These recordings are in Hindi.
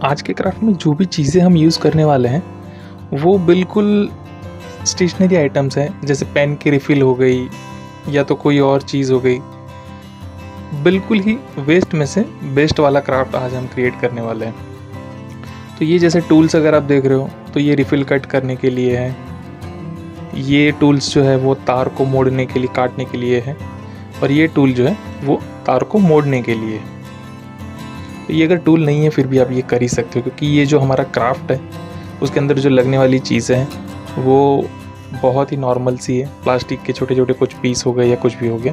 आज के क्राफ्ट में जो भी चीज़ें हम यूज़ करने वाले हैं वो बिल्कुल स्टेशनरी आइटम्स हैं, जैसे पेन की रिफ़िल हो गई या तो कोई और चीज़ हो गई। बिल्कुल ही वेस्ट में से बेस्ट वाला क्राफ्ट आज हम क्रिएट करने वाले हैं। तो ये जैसे टूल्स अगर आप देख रहे हो तो ये रिफ़िल कट करने के लिए है, ये टूल्स जो है वो तार को मोड़ने के लिए, काटने के लिए है, और ये टूल जो है वो तार को मोड़ने के लिए है। तो ये अगर टूल नहीं है फिर भी आप ये कर ही सकते हो, क्योंकि ये जो हमारा क्राफ्ट है उसके अंदर जो लगने वाली चीज़ें हैं वो बहुत ही नॉर्मल सी है। प्लास्टिक के छोटे छोटे कुछ पीस हो गए या कुछ भी हो गया,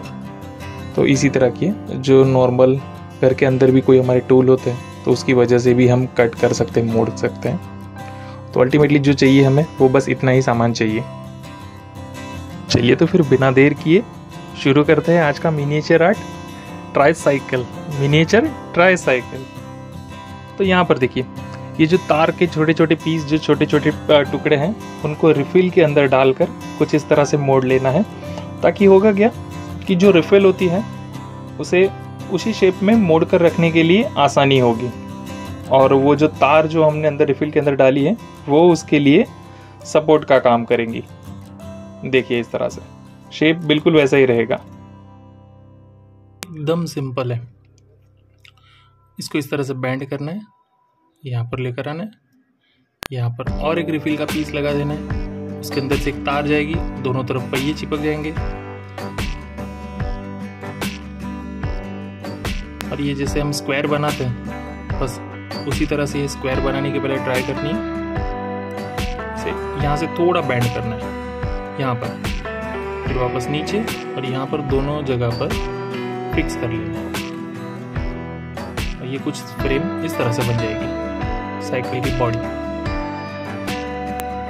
तो इसी तरह की जो नॉर्मल घर के अंदर भी कोई हमारे टूल होते हैं तो उसकी वजह से भी हम कट कर सकते हैं, मोड़ सकते हैं। तो अल्टीमेटली जो चाहिए हमें वो बस इतना ही सामान चाहिए। चलिए तो फिर बिना देर किए शुरू करते हैं आज का miniature art tricycle, miniature tricycle. तो यहाँ पर देखिए, ये जो तार के छोटे छोटे पीस, जो छोटे छोटे टुकड़े हैं, उनको रिफ़िल के अंदर डालकर कुछ इस तरह से मोड़ लेना है, ताकि होगा क्या कि जो रिफ़िल होती है उसे उसी शेप में मोड़ कर रखने के लिए आसानी होगी, और वो जो तार जो हमने अंदर रिफ़िल के अंदर डाली है वो उसके लिए सपोर्ट का काम करेंगी। देखिए इस तरह से शेप बिल्कुल वैसा ही रहेगा, एकदम सिंपल है। इसको इस तरह से बैंड करना है, यहाँ पर लेकर आना है, यहाँ पर और एक रिफिल का पीस लगा देना है, उसके अंदर से एक तार जाएगी, दोनों तरफ पहिए चिपक जाएंगे, और ये जैसे हम स्क्वायर बनाते हैं बस उसी तरह से ये स्क्वायर बनाने के पहले ट्राई करनी है। इसे यहाँ से थोड़ा बैंड करना है, यहाँ पर फिर वापस नीचे, और यहाँ पर दोनों जगह पर फिक्स कर लेना है, और ये कुछ फ्रेम इस तरह से बन जाएगी साइकिल की बॉडी।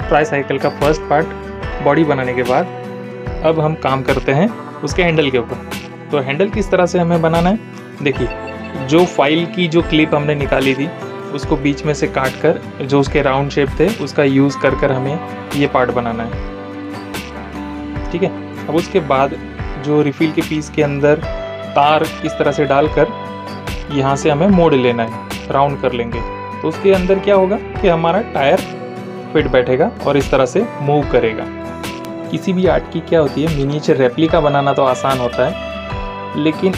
ट्राईसाइकिल का फर्स्ट पार्ट बॉडी बनाने के बाद अब हम काम करते हैं उसके हैंडल के ऊपर। तो हैंडल किस तरह से हमें बनाना है, देखिए जो फाइल की जो क्लिप हमने निकाली थी उसको बीच में से काट कर, जो उसके राउंड शेप थे उसका यूज़ कर कर हमें ये पार्ट बनाना है, ठीक है। अब उसके बाद जो रिफिल के पीस के अंदर तार इस तरह से डालकर यहाँ से हमें मोड़ लेना है, राउंड कर लेंगे, तो उसके अंदर क्या होगा कि हमारा टायर फिट बैठेगा और इस तरह से मूव करेगा। किसी भी आर्ट की क्या होती है, मिनिएचर रेप्लिका बनाना तो आसान होता है, लेकिन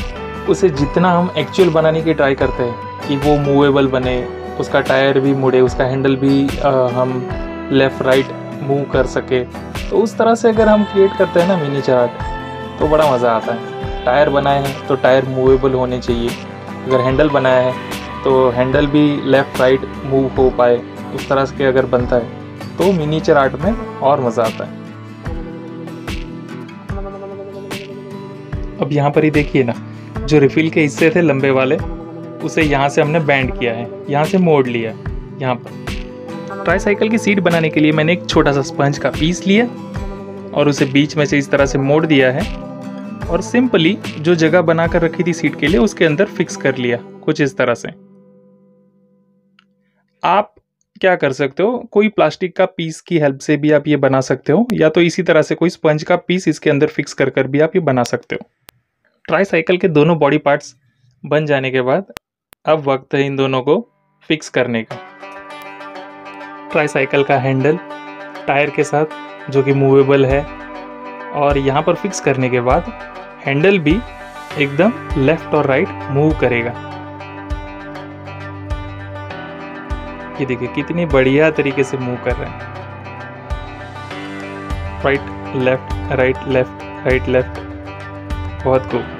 उसे जितना हम एक्चुअल बनाने की ट्राई करते हैं कि वो मूवेबल बने, उसका टायर भी मुड़े, उसका हैंडल भी हम लेफ़्ट राइट मूव कर सके, तो उस तरह से अगर हम क्रिएट करते हैं ना मिनिएचर आर्ट तो बड़ा मज़ा आता है। टायर बनाए हैं तो टायर मूवेबल होने चाहिए, अगर हैंडल बनाया है तो हैंडल भी लेफ़्ट राइट मूव हो पाए, उस तरह से अगर बनता है तो मिनिएचर आर्ट में और मज़ा आता है। अब यहाँ पर ही देखिए ना, जो रिफिल के हिस्से थे लंबे वाले उसे यहाँ से हमने बैंड किया है, यहाँ से मोड़ लिया यहाँ पर। ट्राईसाइकिल की सीट बनाने के लिए मैंने एक छोटा सा स्पंज का पीस लिया और उसे बीच में से इस तरह से मोड़ दिया है, और सिंपली जो जगह बना कर रखी थी सीट के लिए उसके अंदर फिक्स कर लिया कुछ इस तरह से। आप क्या कर सकते हो, कोई प्लास्टिक का पीस की हेल्प से भी आप ये बना सकते हो, या तो इसी तरह से कोई स्पंज का पीस इसके अंदर फिक्स कर कर भी आप ये बना सकते हो। ट्राईसाइकिल के दोनों बॉडी पार्ट्स बन जाने के बाद अब वक्त है इन दोनों को फिक्स करने का। ट्राईसाइकिल का हैंडल टायर के साथ जो कि मूवेबल है, और यहाँ पर फिक्स करने के बाद हैंडल भी एकदम लेफ्ट और राइट मूव करेगा। ये देखिए कितनी बढ़िया तरीके से मूव कर रहे हैं, right left right left right left, बहुत खूब।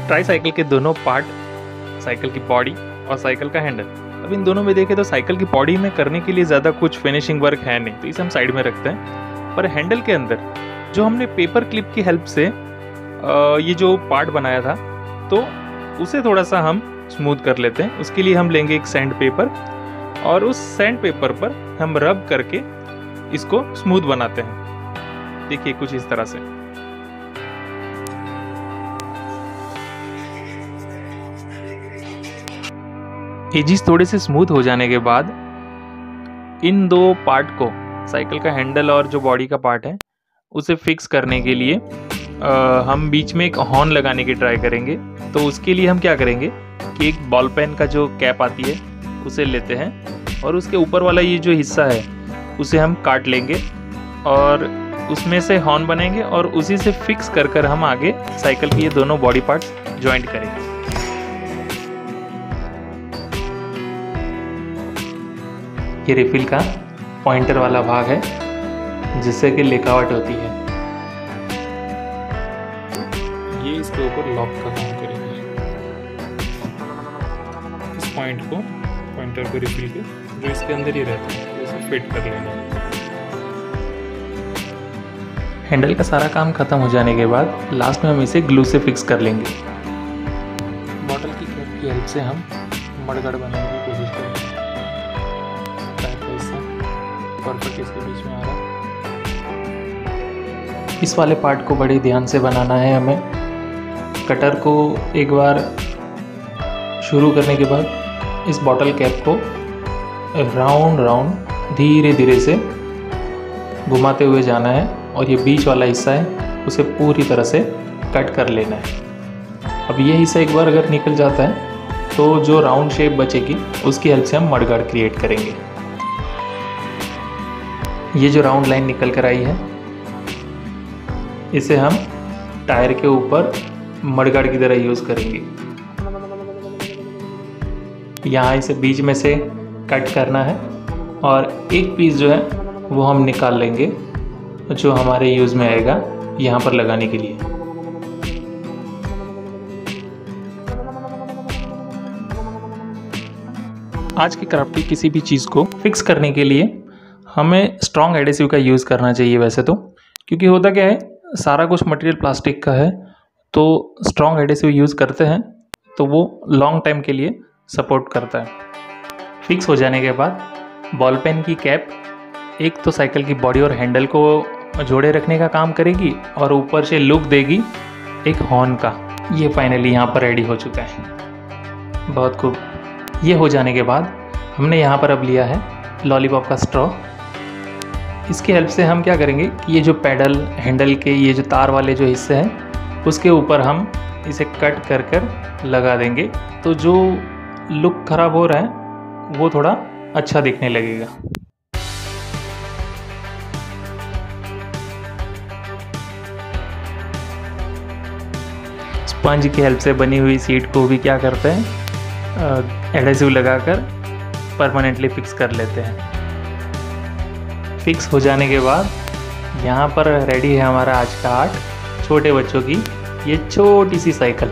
ट्राई साइकिल के दोनों पार्ट, साइकिल की बॉडी और साइकिल का हैंडल। अब इन दोनों में देखें तो साइकिल की बॉडी में करने के लिए ज़्यादा कुछ फिनिशिंग वर्क है नहीं, तो इसे हम साइड में रखते हैं। पर हैंडल के अंदर जो हमने पेपर क्लिप की हेल्प से ये जो पार्ट बनाया था, तो उसे थोड़ा सा हम स्मूथ कर लेते हैं। उसके लिए हम लेंगे एक सैंड पेपर और उस सैंड पेपर पर हम रब करके इसको स्मूथ बनाते हैं। देखिए कुछ इस तरह से। एजिस थोड़े से स्मूथ हो जाने के बाद इन दो पार्ट को, साइकिल का हैंडल और जो बॉडी का पार्ट है, उसे फिक्स करने के लिए हम बीच में एक हॉर्न लगाने की ट्राई करेंगे। तो उसके लिए हम क्या करेंगे कि एक बॉल पेन का जो कैप आती है उसे लेते हैं और उसके ऊपर वाला ये जो हिस्सा है उसे हम काट लेंगे और उसमें से हॉर्न बनाएंगे और उसी से फिक्स कर कर हम आगे साइकिल के ये दोनों बॉडी पार्ट्स जॉइंट करेंगे। ये रिफिल का पॉइंटर वाला भाग है जिससे कि लिखावट होती है। ये इसके ऊपर लॉक का काम करेंगे। इस पॉइंट को, पॉइंटर को रिफिल के जो इसके अंदर ही रहता है, इसे फिट कर लेना है। हैंडल का सारा काम खत्म हो जाने के बाद लास्ट में हम इसे ग्लू से फिक्स कर लेंगे। बॉटल की कैप की हेल्प से हम मडगार्ड बनाने की कोशिश करेंगे। परफेक्ट इसके बीच में आ रहा है। इस वाले पार्ट को बड़े ध्यान से बनाना है हमें। कटर को एक बार शुरू करने के बाद इस बॉटल कैप को राउंड धीरे धीरे से घुमाते हुए जाना है और ये बीच वाला हिस्सा है उसे पूरी तरह से कट कर लेना है। अब ये हिस्सा एक बार अगर निकल जाता है तो जो राउंड शेप बचेगी उसकी हेल्प से हम मडगार्ड क्रिएट करेंगे। ये जो राउंड लाइन निकल कर आई है इसे हम टायर के ऊपर मडगार्ड की तरह यूज़ करेंगे। यहाँ इसे बीच में से कट करना है और एक पीस जो है वो हम निकाल लेंगे जो हमारे यूज़ में आएगा यहाँ पर लगाने के लिए। आज की क्राफ्ट की किसी भी चीज़ को फिक्स करने के लिए हमें स्ट्रॉन्ग एडेसिव का यूज़ करना चाहिए वैसे तो, क्योंकि होता क्या है सारा कुछ मटेरियल प्लास्टिक का है, तो स्ट्रॉन्ग एडेसिव यूज़ करते हैं तो वो लॉन्ग टाइम के लिए सपोर्ट करता है। फिक्स हो जाने के बाद बॉल पेन की कैप एक तो साइकिल की बॉडी और हैंडल को जोड़े रखने का काम करेगी और ऊपर से लुक देगी एक हॉर्न का। ये फाइनली यहाँ पर रेडी हो चुका है। बहुत खूब। ये हो जाने के बाद हमने यहाँ पर अब लिया है लॉलीपॉप का स्ट्रॉ। इसकी हेल्प से हम क्या करेंगे कि ये जो पैडल हैंडल के ये जो तार वाले जो हिस्से हैं उसके ऊपर हम इसे कट कर कर लगा देंगे, तो जो लुक ख़राब हो रहा है वो थोड़ा अच्छा दिखने लगेगा। स्पंज की हेल्प से बनी हुई सीट को भी क्या करते हैं एडेसिव लगाकर परमानेंटली फिक्स कर लेते हैं। फिक्स हो जाने के बाद यहाँ पर रेडी है हमारा आज का आर्ट, छोटे बच्चों की ये छोटी सी साइकिल।